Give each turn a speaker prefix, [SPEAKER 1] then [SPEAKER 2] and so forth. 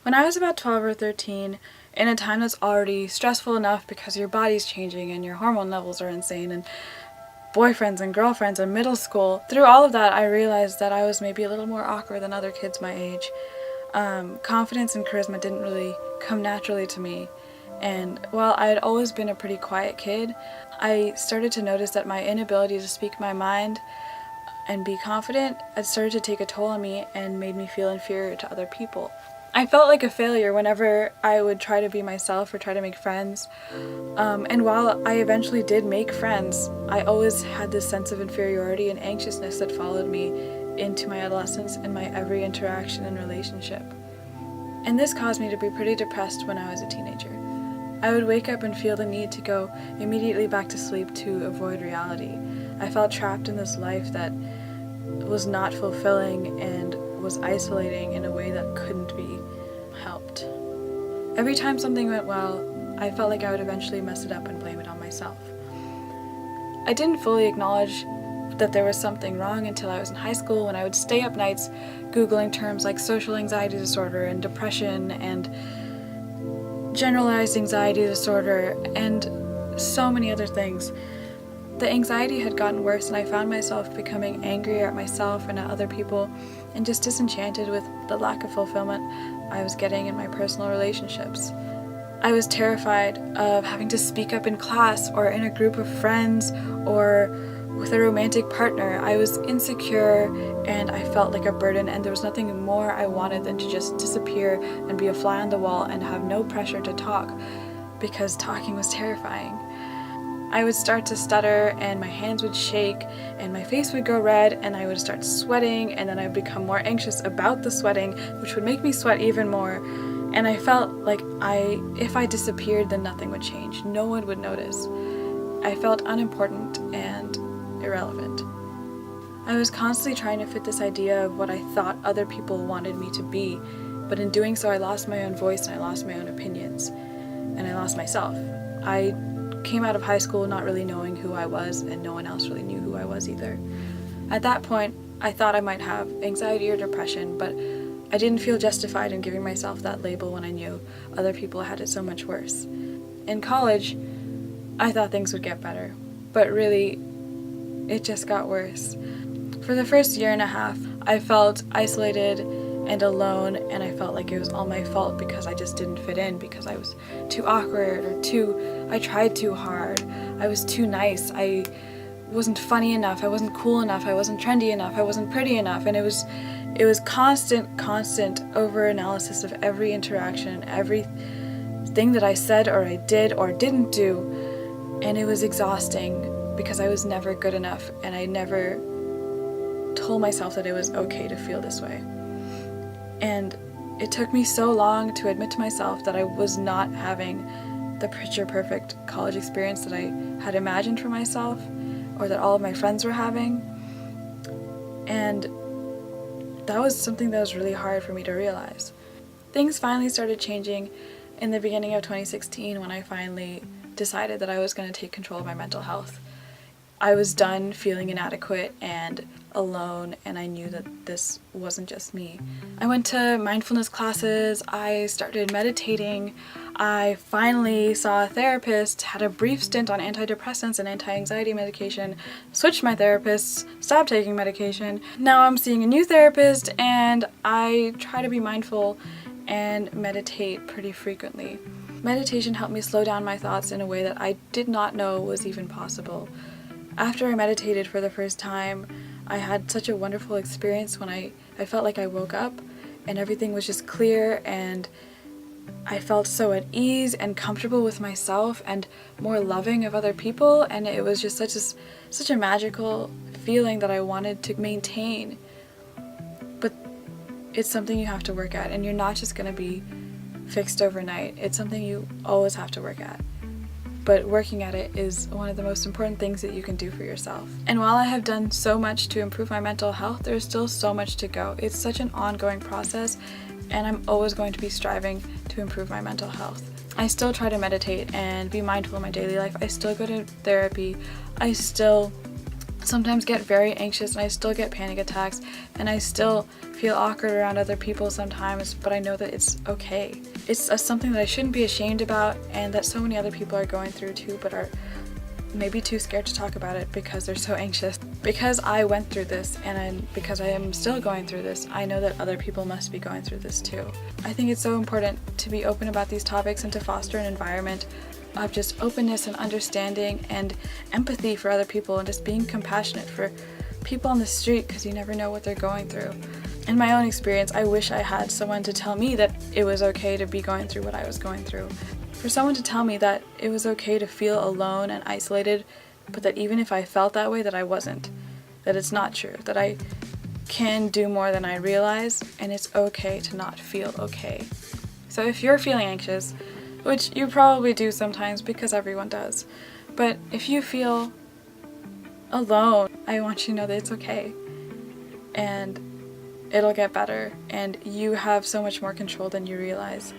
[SPEAKER 1] When I was about 12 or 13, in a time that's already stressful enough because your body's changing and your hormone levels are insane and boyfriends and girlfriends in middle school, through all of that I realized that I was maybe a little more awkward than other kids my age. Confidence and charisma didn't really come naturally to me, and while I had always been a pretty quiet kid, I started to notice that my inability to speak my mind and be confident had started to take a toll on me and made me feel inferior to other people. I felt like a failure whenever I would try to be myself or try to make friends. And while I eventually did make friends, I always had this sense of inferiority and anxiousness that followed me into my adolescence and my every interaction and relationship. And this caused me to be pretty depressed when I was a teenager. I would wake up and feel the need to go immediately back to sleep to avoid reality. I felt trapped in this life that was not fulfilling and was isolating in a way that couldn't be helped. Every time something went well, I felt like I would eventually mess it up and blame it on myself. I didn't fully acknowledge that there was something wrong until I was in high school, when I would stay up nights Googling terms like social anxiety disorder and depression and generalized anxiety disorder and so many other things. The anxiety had gotten worse, and I found myself becoming angrier at myself and at other people, and just disenchanted with the lack of fulfillment I was getting in my personal relationships. I was terrified of having to speak up in class or in a group of friends or with a romantic partner. I was insecure and I felt like a burden, and there was nothing more I wanted than to just disappear and be a fly on the wall and have no pressure to talk, because talking was terrifying. I would start to stutter and my hands would shake and my face would go red and I would start sweating, and then I would become more anxious about the sweating, which would make me sweat even more. And I felt like if I disappeared, then nothing would change. No one would notice. I felt unimportant and irrelevant. I was constantly trying to fit this idea of what I thought other people wanted me to be, but in doing so I lost my own voice and I lost my own opinions, and I lost myself. I came out of high school not really knowing who I was, and no one else really knew who I was either. At that point, I thought I might have anxiety or depression, but I didn't feel justified in giving myself that label when I knew other people had it so much worse. In college, I thought things would get better, but really, it just got worse. For the first year and a half, I felt isolated and alone, and I felt like it was all my fault because I just didn't fit in, because I was too awkward I tried too hard, I was too nice, I wasn't funny enough, I wasn't cool enough, I wasn't trendy enough, I wasn't pretty enough, and it was constant over-analysis of every interaction, everything that I said or I did or didn't do, and it was exhausting because I was never good enough, and I never told myself that it was okay to feel this way. And it took me so long to admit to myself that I was not having the picture-perfect college experience that I had imagined for myself, or that all of my friends were having. And that was something that was really hard for me to realize. Things finally started changing in the beginning of 2016 when I finally decided that I was going to take control of my mental health. I was done feeling inadequate and alone, and I knew that this wasn't just me. I went to mindfulness classes, I started meditating, I finally saw a therapist, had a brief stint on antidepressants and anti-anxiety medication, switched my therapists, stopped taking medication. Now I'm seeing a new therapist, and I try to be mindful and meditate pretty frequently. Meditation helped me slow down my thoughts in a way that I did not know was even possible. After I meditated for the first time, I had such a wonderful experience when I felt like I woke up and everything was just clear, and I felt so at ease and comfortable with myself and more loving of other people, and it was just such a magical feeling that I wanted to maintain. But it's something you have to work at, and you're not just going to be fixed overnight. It's something you always have to work at. But working at it is one of the most important things that you can do for yourself. And while I have done so much to improve my mental health, there's still so much to go. It's such an ongoing process, and I'm always going to be striving to improve my mental health. I still try to meditate and be mindful in my daily life. I still go to therapy. I still sometimes get very anxious, and I still get panic attacks, and I still feel awkward around other people sometimes, but I know that it's okay. It's something that I shouldn't be ashamed about, and that so many other people are going through too, but are maybe too scared to talk about it because they're so anxious. Because I went through this, and because I am still going through this, I know that other people must be going through this too. I think it's so important to be open about these topics and to foster an environment of just openness and understanding and empathy for other people, and just being compassionate for people on the street, because you never know what they're going through. In my own experience, I wish I had someone to tell me that it was okay to be going through what I was going through. For someone to tell me that it was okay to feel alone and isolated, but that even if I felt that way, that I wasn't. That it's not true. That I can do more than I realize, and it's okay to not feel okay. So if you're feeling anxious, which you probably do sometimes because everyone does, but if you feel alone, I want you to know that it's okay. And it'll get better, and you have so much more control than you realize.